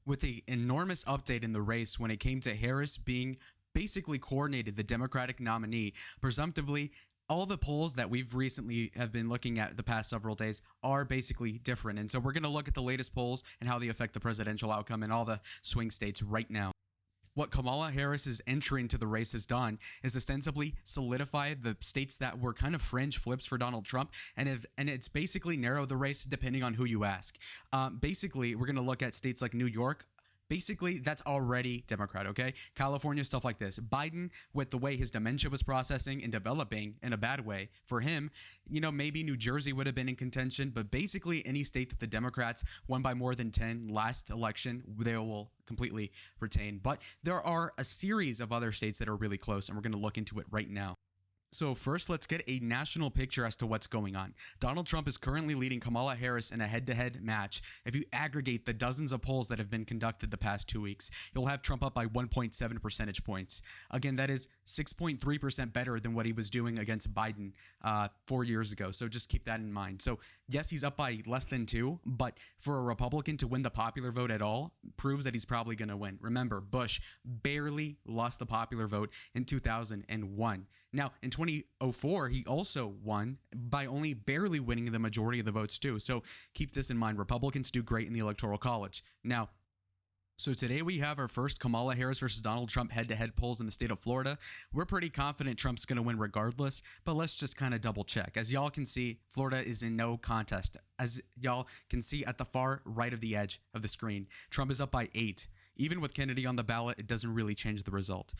with the enormous update in the race when it came to Harris being basically coordinated the Democratic nominee. Presumptively, all the polls that we've recently have been looking at the past several days are basically different. And so we're going to look at the latest polls and how they affect the presidential outcome in all the swing states right now. What Kamala Harris's entry into the race has done is ostensibly solidify the states that were kind of fringe flips for Donald Trump, and it's basically narrowed the race depending on who you ask. Basically, we're going to look at states like New York. Basically, that's already Democrat, okay? California, stuff like this. Biden, with the way his dementia was processing and developing in a bad way for him, maybe New Jersey would have been in contention, but basically any state that the Democrats won by more than 10 last election, they will completely retain. But there are a series of other states that are really close, and we're going to look into it right now. So first, let's get a national picture as to what's going on. Donald Trump is currently leading Kamala Harris in a head-to-head match. If you aggregate the dozens of polls that have been conducted the past 2 weeks, you'll have Trump up by 1.7 percentage points. Again, that is 6.3% better than what he was doing against Biden 4 years ago. So just keep that in mind. So yes, he's up by less than 2, but for a Republican to win the popular vote at all proves that he's probably going to win. Remember, Bush barely lost the popular vote in 2001. Now, in 2004, he also won by only barely winning the majority of the votes too. So keep this in mind. Republicans do great in the Electoral College. Now, so today we have our first Kamala Harris versus Donald Trump head-to-head polls in the state of Florida. We're pretty confident Trump's going to win regardless, but let's just kind of double check. As y'all can see, Florida is in no contest. As y'all can see at the far right of the edge of the screen, Trump is up by 8. Even with Kennedy on the ballot, it doesn't really change the result.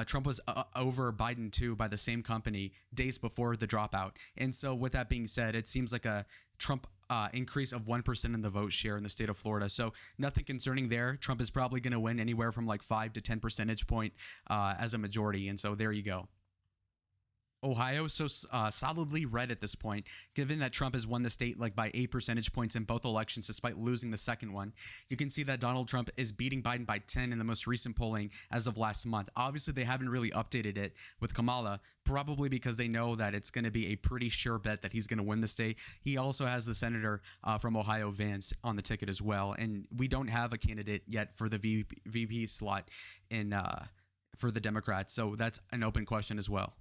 Trump was over Biden too by the same company days before the dropout. And so with that being said, it seems like a Trump increase of 1% in the vote share in the state of Florida. So nothing concerning there. Trump is probably going to win anywhere from like 5 to 10 percentage point as a majority. And so there you go. Ohio is so solidly red at this point, given that Trump has won the state like by 8 percentage points in both elections despite losing the second one. You can see that Donald Trump is beating Biden by 10 in the most recent polling as of last month. Obviously, they haven't really updated it with Kamala, probably because they know that it's going to be a pretty sure bet that he's going to win the state. He also has the senator from Ohio, Vance, on the ticket as well. And we don't have a candidate yet for the VP slot for the Democrats. So that's an open question as well.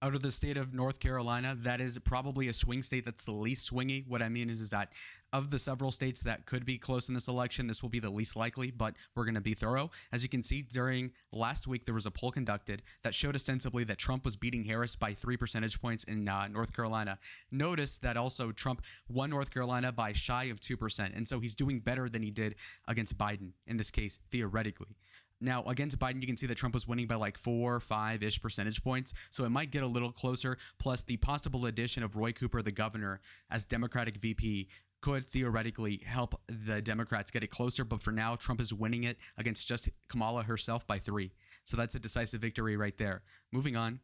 Out of the state of North Carolina, that is probably a swing state that's the least swingy. What I mean is that of the several states that could be close in this election, this will be the least likely, but we're going to be thorough. As you can see, during last week, there was a poll conducted that showed ostensibly that Trump was beating Harris by 3 percentage points in North Carolina. Notice that also Trump won North Carolina by shy of 2%, and so he's doing better than he did against Biden in this case, theoretically. Now, against Biden, you can see that Trump was winning by like 4 or 5-ish percentage points, so it might get a little closer. Plus, the possible addition of Roy Cooper, the governor, as Democratic VP could theoretically help the Democrats get it closer. But for now, Trump is winning it against just Kamala herself by 3. So that's a decisive victory right there. Moving on.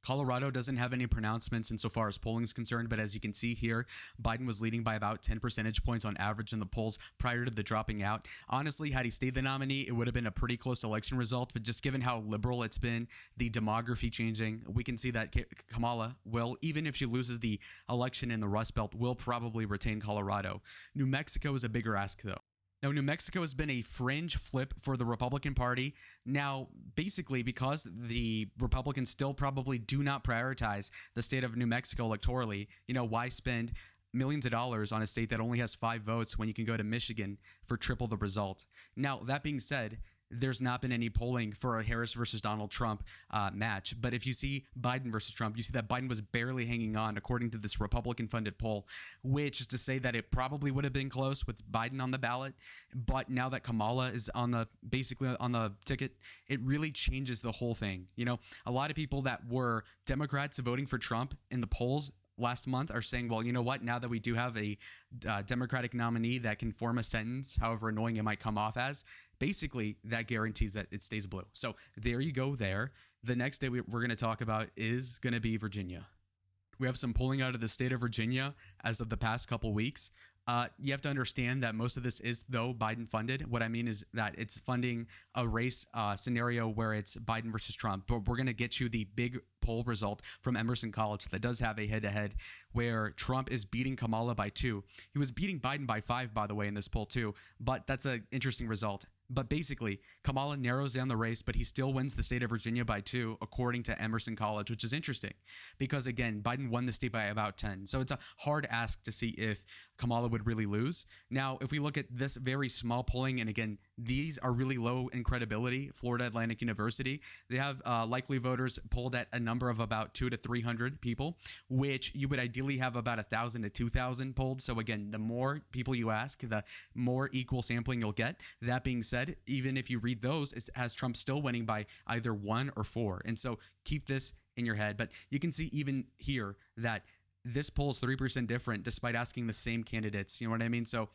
Colorado doesn't have any pronouncements insofar as polling is concerned, but as you can see here, Biden was leading by about 10 percentage points on average in the polls prior to the dropping out. Honestly, had he stayed the nominee, it would have been a pretty close election result, but just given how liberal it's been, the demography changing, we can see that Kamala will, even if she loses the election in the Rust Belt, will probably retain Colorado. New Mexico is a bigger ask, though. Now, New Mexico has been a fringe flip for the Republican Party. Now, basically, because the Republicans still probably do not prioritize the state of New Mexico electorally, why spend millions of dollars on a state that only has 5 votes when you can go to Michigan for triple the result? Now, that being said, there's not been any polling for a Harris versus Donald Trump match. But if you see Biden versus Trump, you see that Biden was barely hanging on according to this Republican-funded poll, which is to say that it probably would have been close with Biden on the ballot. But now that Kamala is basically on the ticket, it really changes the whole thing. A lot of people that were Democrats voting for Trump in the polls last month are saying, well, you know what? Now that we do have a Democratic nominee that can form a sentence, however annoying it might come off as, basically that guarantees that it stays blue. So there you go there. The next day we're going to talk about is going to be Virginia. We have some polling out of the state of Virginia as of the past couple weeks. You have to understand that most of this is, though, Biden funded. What I mean is that it's funding a race scenario where it's Biden versus Trump. But we're going to get you the big poll result from Emerson College that does have a head-to-head where Trump is beating Kamala by 2. He was beating Biden by 5, by the way, in this poll too, but that's an interesting result. But basically, Kamala narrows down the race, but he still wins the state of Virginia by 2, according to Emerson College, which is interesting because, again, Biden won the state by about 10. So it's a hard ask to see if Kamala would really lose. Now, if we look at this very small polling, and again, these are really low in credibility. Florida Atlantic University, they have likely voters polled at a number of about 200 to 300 people, which you would ideally have about 1,000 to 2,000 polled. So again, the more people you ask, the more equal sampling you'll get. That being said, even if you read those, it has Trump still winning by either 1 or 4. And so keep this in your head. But you can see even here that this poll is 3% different despite asking the same candidates. You know what I mean? So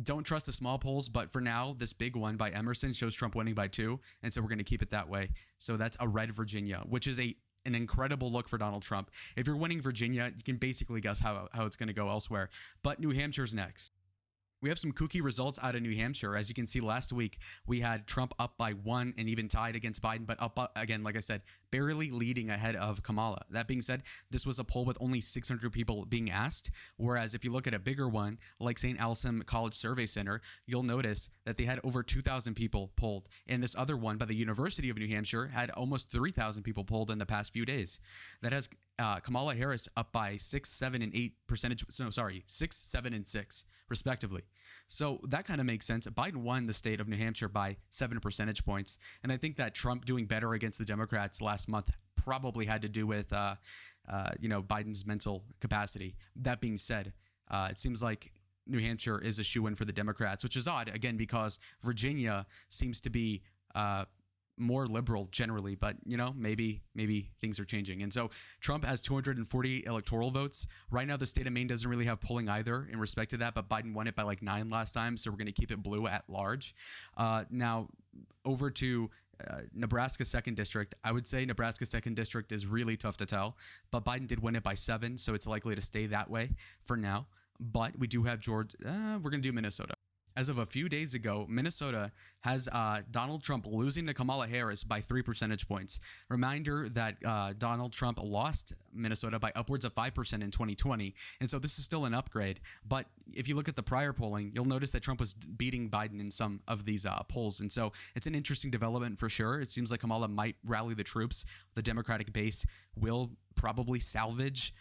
don't trust the small polls, but for now, this big one by Emerson shows Trump winning by 2, and so we're going to keep it that way. So that's a red Virginia, which is an incredible look for Donald Trump. If you're winning Virginia, you can basically guess how it's going to go elsewhere. But New Hampshire's next. We have some kooky results out of New Hampshire. As you can see, last week we had Trump up by 1 and even tied against Biden, but up again, like I said, barely leading ahead of Kamala. That being said, this was a poll with only 600 people being asked, whereas if you look at a bigger one, like St. Alsam College Survey Center, you'll notice that they had over 2,000 people polled. And this other one by the University of New Hampshire had almost 3,000 people polled in the past few days. That has Kamala Harris up by 6, 7, and 8 percentage. No, sorry, 6, 7, and 6 respectively. So that kind of makes sense. Biden won the state of New Hampshire by 7 percentage points, and I think that Trump doing better against the Democrats last month probably had to do with Biden's mental capacity. That being said, it seems like New Hampshire is a shoo-in for the Democrats, which is odd again because Virginia seems to be more liberal generally, but maybe things are changing. And so Trump has 240 electoral votes right now. The state of Maine doesn't really have polling either in respect to that, but Biden won it by like 9 last time, so we're going to keep it blue at large. Now over to Nebraska 2nd District. I would say Nebraska 2nd District is really tough to tell, but Biden did win it by 7, so it's likely to stay that way for now. But we do have Georgia. We're going to do Minnesota. As of a few days ago, Minnesota has Donald Trump losing to Kamala Harris by 3 percentage points. Reminder that Donald Trump lost Minnesota by upwards of 5% in 2020. And so this is still an upgrade. But if you look at the prior polling, you'll notice that Trump was beating Biden in some of these polls. And so it's an interesting development for sure. It seems like Kamala might rally the troops. The Democratic base will probably salvage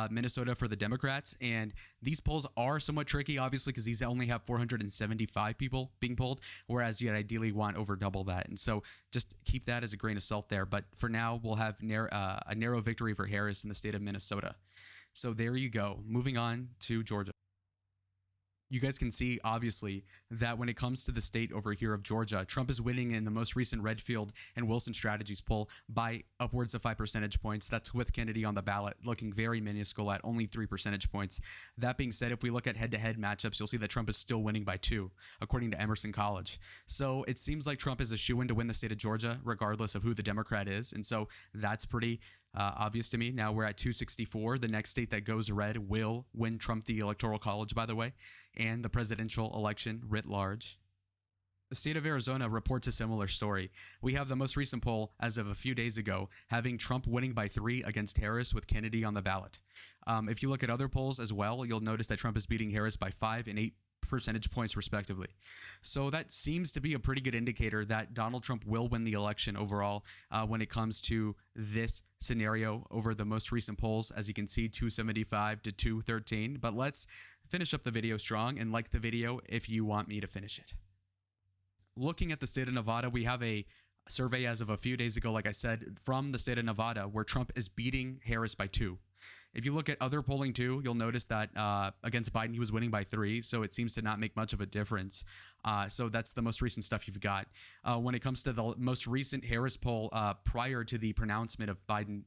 Minnesota for the Democrats, and these polls are somewhat tricky, obviously, because these only have 475 people being polled, whereas you'd ideally want over double that. And so just keep that as a grain of salt there. But for now, we'll have a narrow victory for Harris in the state of Minnesota. So there you go. Moving on to Georgia. You guys can see, obviously, that when it comes to the state over here of Georgia, Trump is winning in the most recent Redfield and Wilson Strategies poll by upwards of 5 percentage points. That's with Kennedy on the ballot, looking very minuscule at only 3 percentage points. That being said, if we look at head-to-head matchups, you'll see that Trump is still winning by 2, according to Emerson College. So it seems like Trump is a shoo-in to win the state of Georgia, regardless of who the Democrat is. And so that's pretty obvious to me. Now we're at 264. The next state that goes red will win Trump the Electoral College, by the way, and the presidential election writ large. The state of Arizona reports a similar story. We have the most recent poll as of a few days ago having Trump winning by 3 against Harris with Kennedy on the ballot. If you look at other polls as well, you'll notice that Trump is beating Harris by 5 and 8 percentage points respectively. So that seems to be a pretty good indicator that Donald Trump will win the election overall when it comes to this scenario over the most recent polls. As you can see, 275 to 213. But let's finish up the video strong, and like the video if you want me to finish it. Looking at the state of Nevada, we have a survey as of a few days ago, like I said, from the state of Nevada, where Trump is beating Harris by 2. If you look at other polling too, you'll notice that against Biden, he was winning by 3, so it seems to not make much of a difference. So that's the most recent stuff you've got. When it comes to the most recent Harris poll prior to the pronouncement of Biden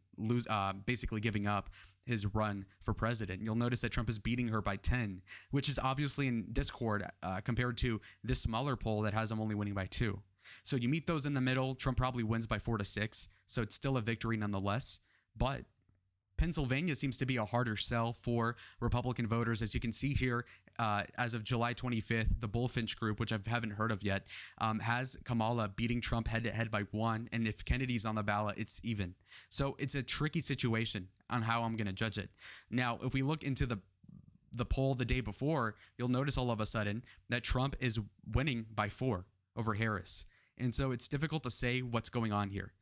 basically giving up his run for president, you'll notice that Trump is beating her by 10, which is obviously in discord compared to this smaller poll that has him only winning by 2. So you meet those in the middle, Trump probably wins by 4 to 6, so it's still a victory nonetheless. But Pennsylvania seems to be a harder sell for Republican voters. As you can see here, as of July 25th, the Bullfinch group, which I haven't heard of yet, has Kamala beating Trump head to head by 1. And if Kennedy's on the ballot, it's even. So it's a tricky situation on how I'm going to judge it. Now, if we look into the poll the day before, you'll notice all of a sudden that Trump is winning by 4 over Harris. And so it's difficult to say what's going on here.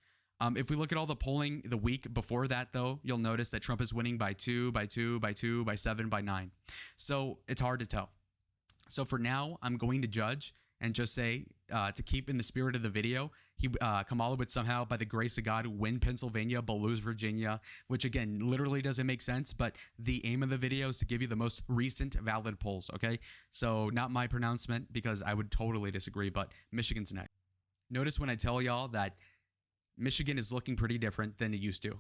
If we look at all the polling the week before that, though, you'll notice that Trump is winning by 2, by 2, by 2, by 7, by 9. So it's hard to tell. So for now, I'm going to judge and just say, to keep in the spirit of the video, Kamala would somehow, by the grace of God, win Pennsylvania but lose Virginia, which again, literally doesn't make sense. But the aim of the video is to give you the most recent valid polls, okay? So not my pronouncement, because I would totally disagree, but Michigan's next. Notice when I tell y'all that Michigan is looking pretty different than it used to.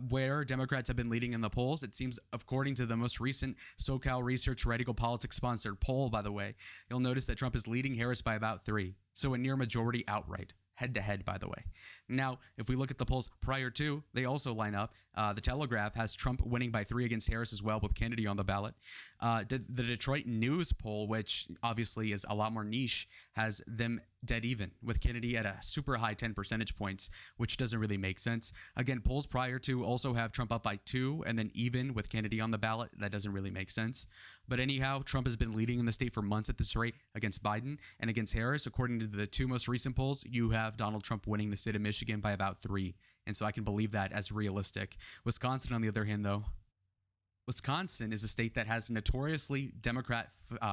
Where Democrats have been leading in the polls, it seems, according to the most recent SoCal Research Radical Politics sponsored poll, by the way, you'll notice that Trump is leading Harris by about 3. So a near majority outright. Head to head, by the way. Now, if we look at the polls prior to, they also line up. The Telegraph has Trump winning by 3 against Harris as well, with Kennedy on the ballot. The Detroit News poll, which obviously is a lot more niche, has them dead even, with Kennedy at a super high 10 percentage points, which doesn't really make sense. Again, polls prior to also have Trump up by 2 and then even with Kennedy on the ballot. That doesn't really make sense. But anyhow, Trump has been leading in the state for months at this rate against Biden and against Harris. According to the 2 most recent polls, you have Donald Trump winning the state of Michigan by about 3. And so I can believe that as realistic. Wisconsin, on the other hand, though, Wisconsin is a state that has notoriously Democrat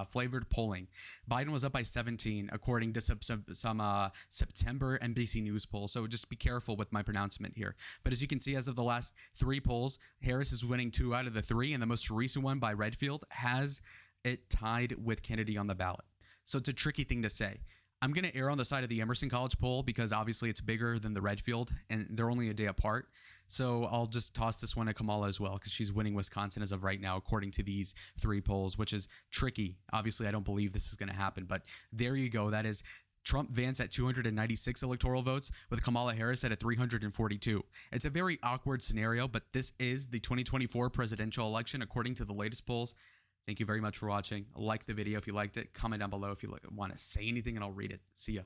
flavored polling. Biden was up by 17, according to some September NBC News poll. So just be careful with my pronouncement here. But as you can see, as of the last 3 polls, Harris is winning 2 out of the 3. And the most recent one by Redfield has it tied with Kennedy on the ballot. So it's a tricky thing to say. I'm going to err on the side of the Emerson College poll because obviously it's bigger than the Redfield and they're only a day apart. So I'll just toss this one to Kamala as well because she's winning Wisconsin as of right now, according to these 3 polls, which is tricky. Obviously, I don't believe this is going to happen, but there you go. That is Trump Vance at 296 electoral votes with Kamala Harris at 342. It's a very awkward scenario, but this is the 2024 presidential election, according to the latest polls. Thank you very much for watching. Like the video if you liked it. Comment down below if you want to say anything and I'll read it. See ya.